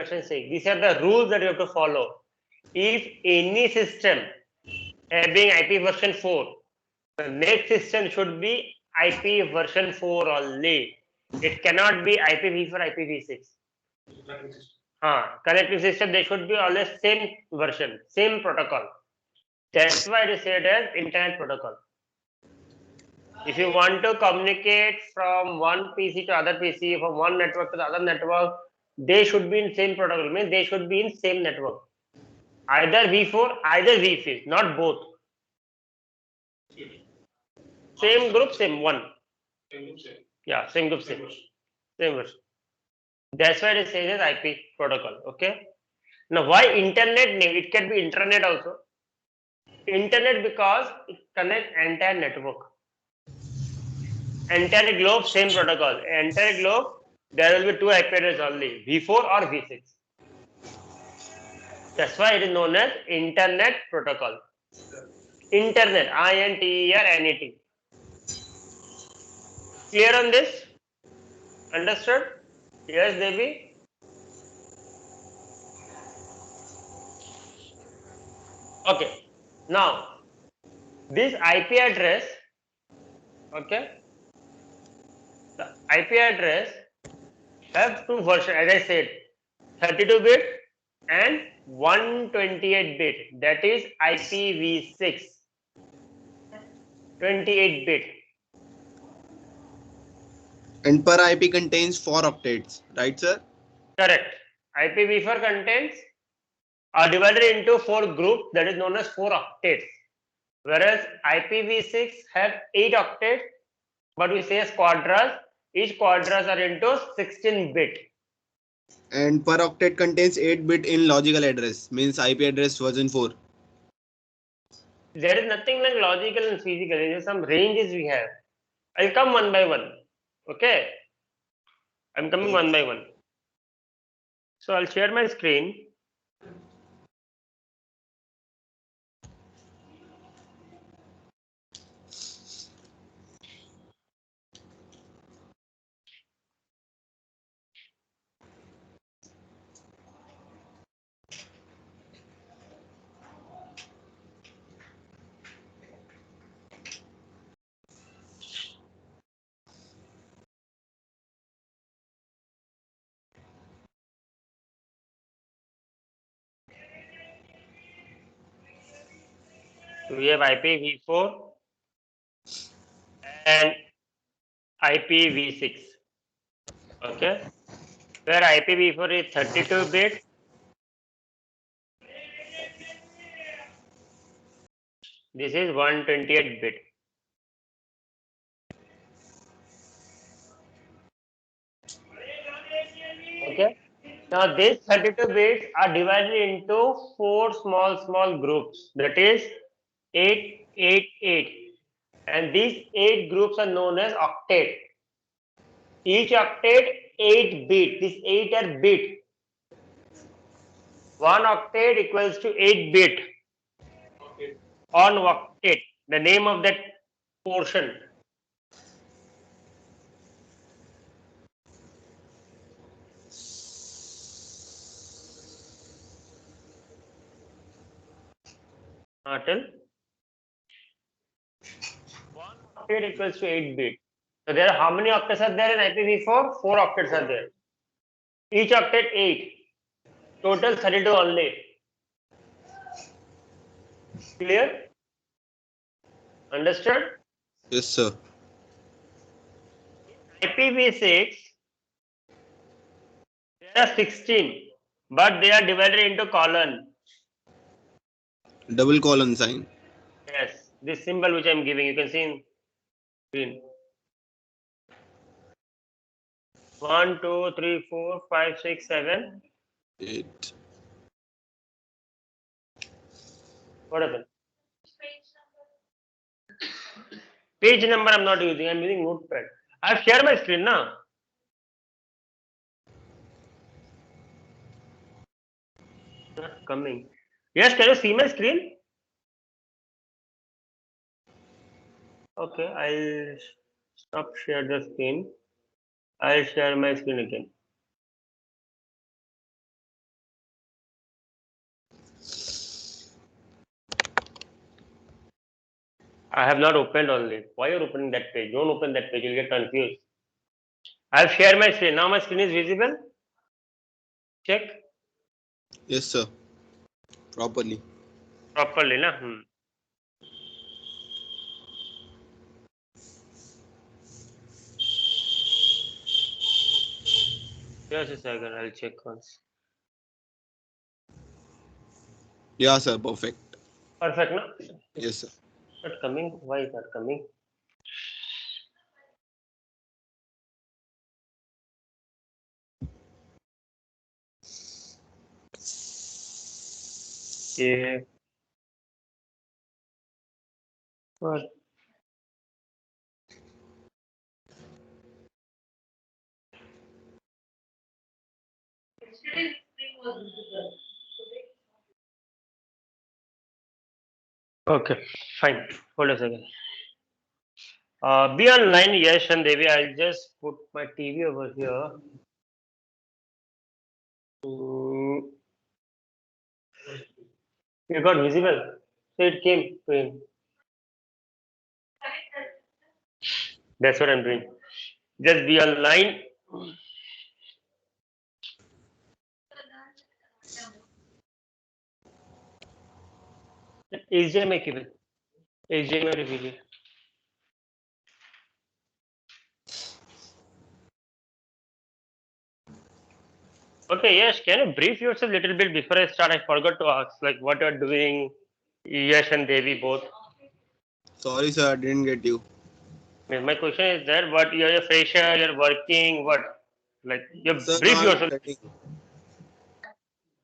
version 6. These are the rules that you have to follow. If any system having IP version 4, the next system should be IP version 4 only. It cannot be IPv4, IPv6. Connecting system, they should be always same version, same protocol. That's why it is said as internet protocol. If you want to communicate from one PC to other PC, from one network to the other network, they should be in same protocol. Means they should be in same network. Either V4, either V6, not both. Same group, same one. Yeah, same group, same version. That's why it says as IP protocol. Okay. Now, why internet name? It can be internet also. Internet because it connects entire network. Entire globe, same protocol. Entire globe, there will be two IP addresses only, V4 or V6. That's why it is known as internet protocol. Internet, INTERNET. Clear on this? Understood? Yes, Devi? Okay. Now, this IP address, okay, the IP address have two versions, as I said, 32-bit and 128-bit. That is IPv6. 28-bit. And per IP contains 4 octets, right, sir? Correct. IPv4 contains are divided into 4 groups, that is known as 4 octets. Whereas IPv6 have 8 octets, but we say as quadras. Each quadras are into 16-bit. And per octet contains 8-bit in logical address, means IP address version 4. There is nothing like logical and physical. There is some ranges we have. I'll come one by one. Okay. I'm coming one by one. So I'll share my screen. We have IPv4 and IPv6. Okay. Where IPv4 is 32-bit. This is 128-bit. Okay. Now these 32 bits are divided into 4 small groups. That is 8, 8, 8. And these 8 groups are known as octet. Each octet 8 bit. This 8 are bit. 1 octet equals to 8 bit. On octet, the name of that portion. Tell. 1 octet equals to 8 bit. So there are how many octets are there in IPv4? 4 octets are there. Each octet 8. Total 32 only. Clear? Understood? Yes, sir. IPv6, there are 16, but they are divided into column. Double colon sign. Yes, this symbol which I am giving, you can see in green. 1, 2, 3, 4, 5, 6, 7, 8. What happened? Page number I'm not using, I'm using notepad. I've shared my screen now. Not coming. Yes, can you see my screen? Okay, I'll stop share the screen. I'll share my screen again. I have not opened only. Why you're opening that page? Don't open that page. You'll get confused. I have shared my screen. Now my screen is visible. Check Yes, sir. Properly. properly, na? Just a second. I'll check once. Yeah, sir. Perfect. Perfect, na? Yes, sir. Not coming. Why is not coming? Yeah. What? Okay, fine. Hold a second. Be online, Yash and Devi. I'll just put my TV over here. Mm, you got visible. So it came to him. That's what I'm doing. Just be online. HDMI cable. HDMI reveal. Okay, yes. Can you brief yourself a little bit before I start? I forgot to ask, like, what you're doing, Yash and Devi both. Sorry, sir. I didn't get you. My question is that what you're a fresher, you're working, what? Like, you Sir, now brief I'm yourself. studying.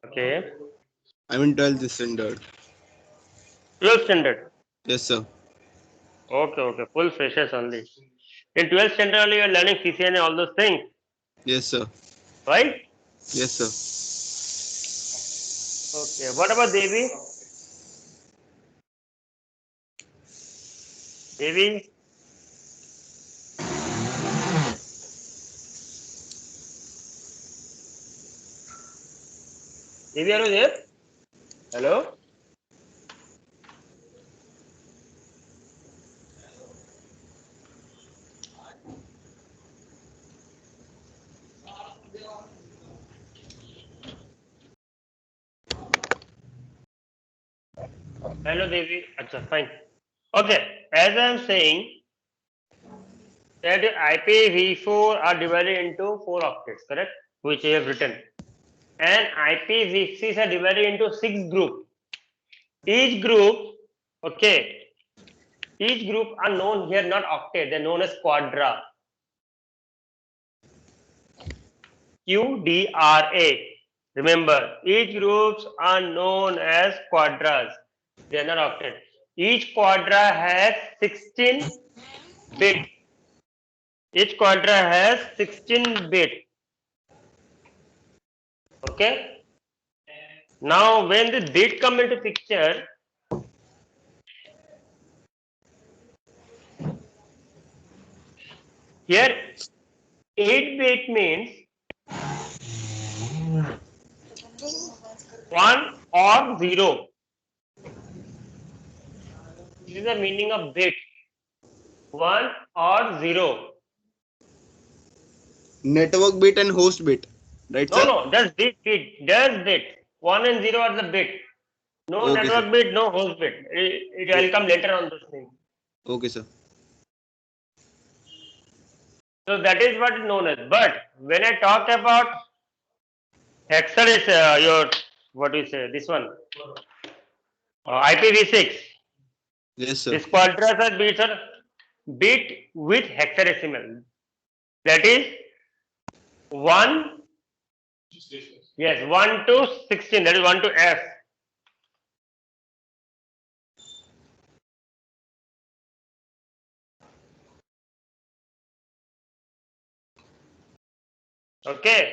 Okay. I'm in 12th standard. 12th standard. Yes, sir. Okay, okay. Full freshers only. In 12th standard only, you're learning CCN and all those things, Yes, sir. right? Yes, sir. Okay. What about Devi? Devi? Devi, are you there? Hello? Hello, Devi. Acha, fine. Okay. As I'm saying, that IPv4 are divided into 4 octets, correct? Which I have written. And IPv6 are divided into 6 groups. Each group, okay, each group are known here not octet, they're known as quadra. QDRA. Remember, each groups are known as quadras. They are not octet. Each quadra has 16 bit. Each quadra has 16 bit. Okay. Now, when the bit come into picture, here 8 bit means 1 or 0. This is the meaning of bit. 1 or 0. Network bit and host bit. Right, No, sir? no, just bit. Just bit. 1 and 0 are the bit. No Okay, sir. network bit, no host bit. It will come later on this thing. Okay, sir. So that is what is known as. But when I talk about hexadecimal, your what do you say? This one, IPv6. Yes, sir. This quadrat bits are bit with hexadecimal. That is 1. Yes, 1 to 16. That is 1 to F. Okay.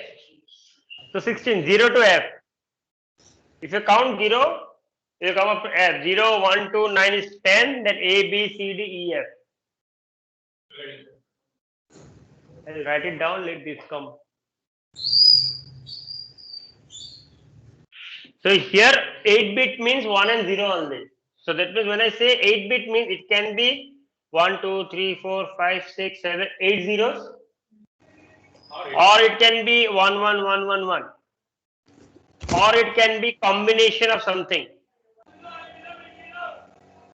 So 16, 0 to F. If you count 0, you come up to F. 0, 1, 2, 9 is 10, then A, B, C, D, E, F. I'll write it down, let this come. So here 8 bit means 1 and 0 only. So that means when I say 8-bit means it can be 1, 2, 3, 4, 5, 6, 7, 8 zeros, or it can be 1, 1, 1, 1, 1, or it can be combination of something.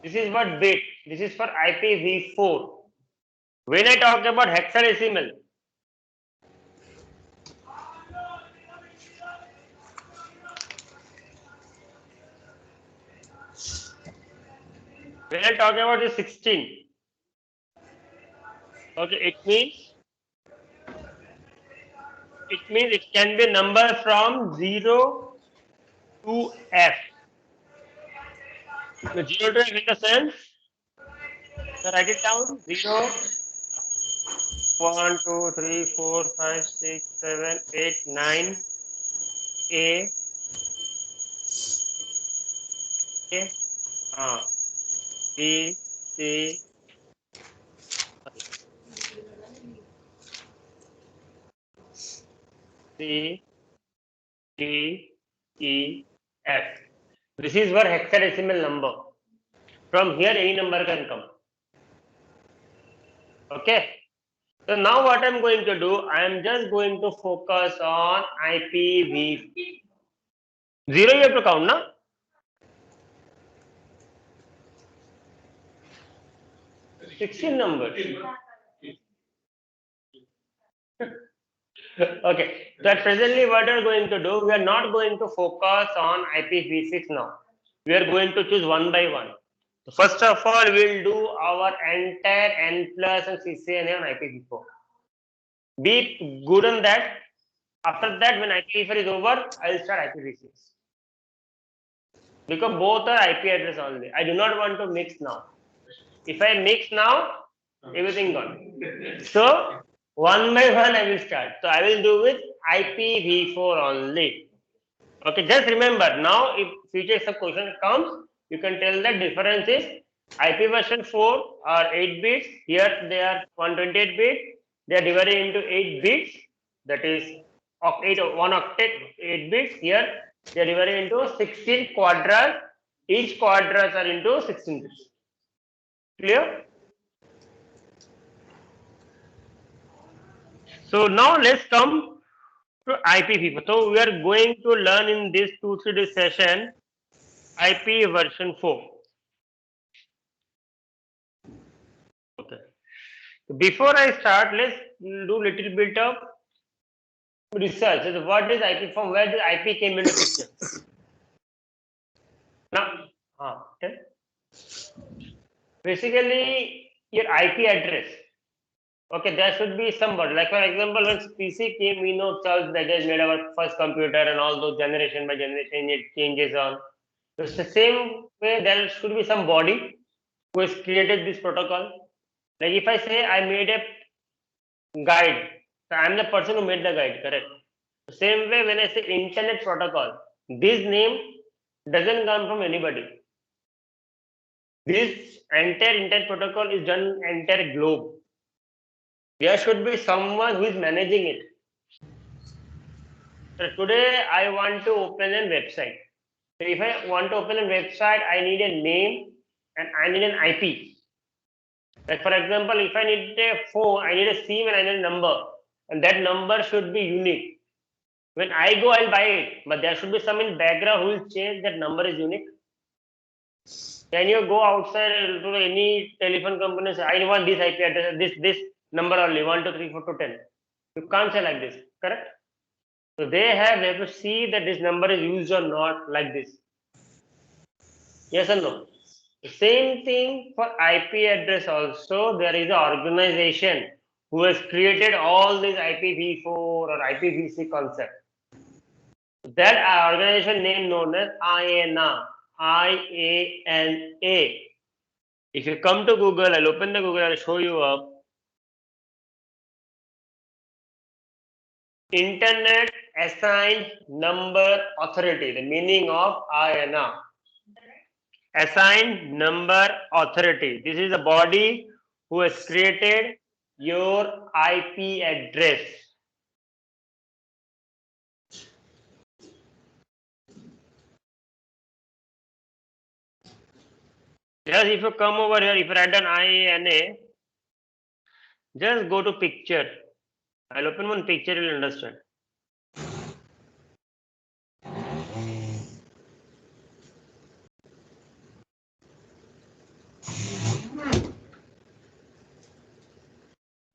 This is what bit. This is for IPv4. When I talk about hexadecimal, when I talk about the 16, okay, it can be number from 0 to F. So 0 to F in the sense, so write it down, 0, 1, 2, 3, 4, 5, 6, 7, 8, 9, A, A, B, C, C, D, E, F. This is your hexadecimal number. From here, any number can come. Okay. So now what I'm going to do, I am just going to focus on IPv. 0 you have to count, na? Sixteen numbers. Okay. So at presently what we are going to do, we are not going to focus on IPv6 now. We are going to choose one by one. So first of all, we'll do our entire N plus and CCNA on IPv4. Be good on that. After that, when IPv4 is over, I'll start IPv6. Because both are IP address only. I do not want to mix now. If I mix now, everything gone. So one by one I will start. So I will do with IPv4 only. Okay, just remember now if future some question comes, you can tell the difference is IP version 4 are 8 bits. Here they are 128 bits. They are divided into 8 bits. That is 1 octet 8 bits. Here they are divided into 16 quadras. Each quadras are into 16 bits. Clear? So now let's come to IPv4. So we are going to learn in this 2-3 day session IP version 4. Okay. Before I start, let's do little bit of research. So what is IP? From where the IP came into picture? Now, okay. Basically, your IP address. Okay, there should be some word. Like for example, when PC came, we know Charles Babbage made our first computer, and all those generation by generation it changes on. So it's the same way there should be some body who has created this protocol. Like if I say I made a guide, so I am the person who made the guide, correct? Same way when I say internet protocol, this name doesn't come from anybody. This entire internet protocol is done entire globe. There should be someone who is managing it. So today I want to open a website. So if I want to open a website, I need a name and I need an IP. Like for example, if I need a phone, I need a SIM and I need a number. And that number should be unique. When I go, I'll buy it. But there should be some in background who will change that number is unique. Can you go outside to any telephone company and say, I want this IP address, this number only, 1, 2, 3, 4 to 10. You can't say like this, correct? So they have to see that this number is used or not like this. Yes or no? The same thing for IP address also. There is an organization who has created all this IPv4 or IPv6 concept. That organization name known as IANA. IANA. If you come to Google, I'll open the Google, I'll show you up. Internet Assigned Number Authority, the meaning of IANA. Assigned Number Authority. This is a body who has created your IP address. Just if you come over here, if you write down IANA, just go to picture. I'll open one picture, you'll understand.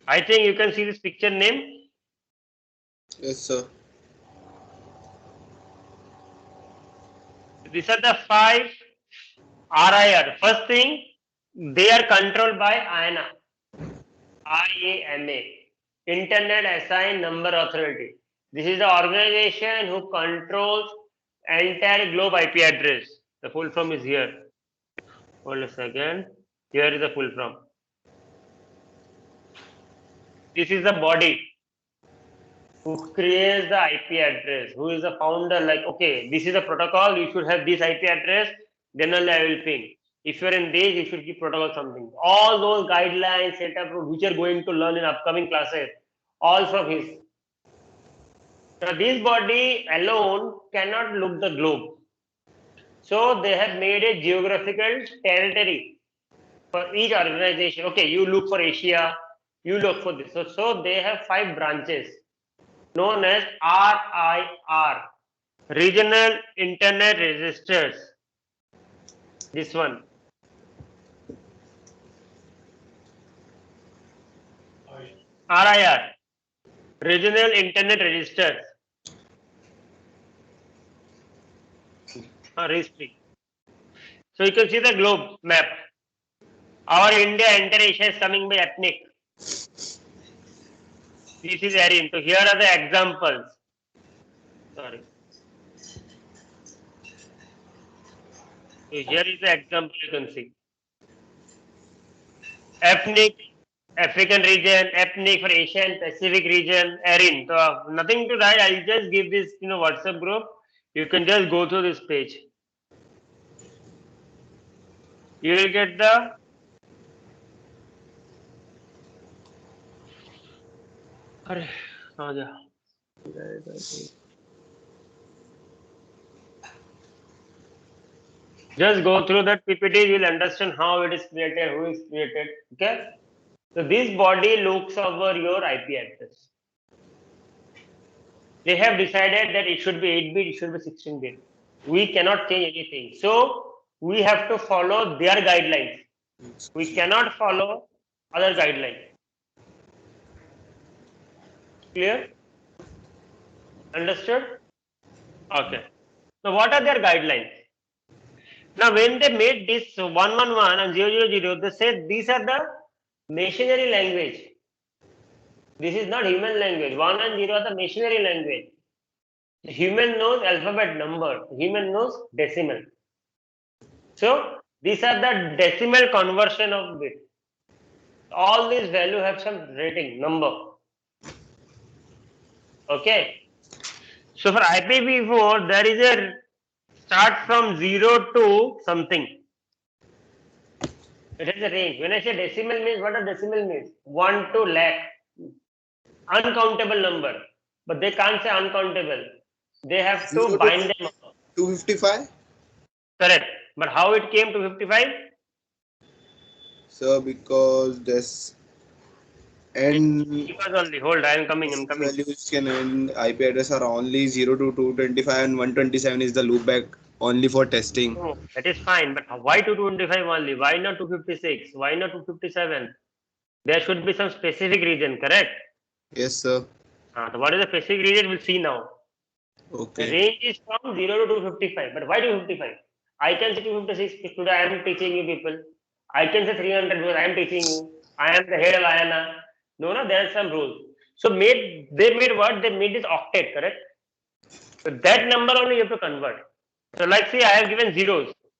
I think you can see this picture name. Yes, sir. These are the 5 RIR. First thing, they are controlled by IANA. IANA, Internet Assigned Number Authority. This is the organization who controls entire globe IP address. The full form is here. Hold a second. Here is the full form. This is the body who creates the IP address, who is the founder, like, okay, this is a protocol, you should have this IP address, then only I will ping. If you're in this, you should give protocol something. All those guidelines, setup, which you're going to learn in upcoming classes, all from his. Now, this body alone cannot look the globe. So they have made a geographical territory for each organization. Okay, you look for Asia, you look for this. So they have 5 branches known as RIR, Regional Internet Registers. This one. RIR, Regional Internet Registers. Registry. So you can see the globe map. Our India, entire Asia is coming by ethnic. This is Aryan. So here are the examples. Sorry. So here is the example you can see. Ethnic, African region, ethnic for Asian Pacific region, Aryan. So nothing to write. I'll just give this, WhatsApp group. You can just go through this page. You will get the just go through that PPT, you will understand how it is created, who is created. Okay. So this body looks over your IP address. They have decided that it should be 8-bit, it should be 16-bit. We cannot change anything. So we have to follow their guidelines. We cannot follow other guidelines. Clear? Understood? Okay. Now what are their guidelines? Now when they made this 111 and 000, they said these are the machinery language. This is not human language. 1 and 0 are the machinery language. The human knows alphabet number. The human knows decimal. So these are the decimal conversion of bit. All these value have some rating number. Okay. So for IPv4, there is a start from 0 to something. It has a range. When I say decimal means, what does decimal means? 1 to lakh. Uncountable number. But they can't say uncountable. They have to bind them up. 255? Correct. But how it came to 55? So because this and Because only. Hold, I am coming. values can and IP address are only 0 to 225 and 127 is the loopback only for testing. Oh, that is fine. But why 225 only? Why not 256? Why not 257? There should be some specific region, correct? Yes, sir. So what is the specific region? We'll see now. Okay. The range is from 0 to 255. But why 255? I can say 256 today I am teaching you people. I can say 300 because I am teaching you. I am the head of IANA. No, there are some rules. So they made what? They made this octet, correct? So that number only you have to convert. So like say I have given zeros.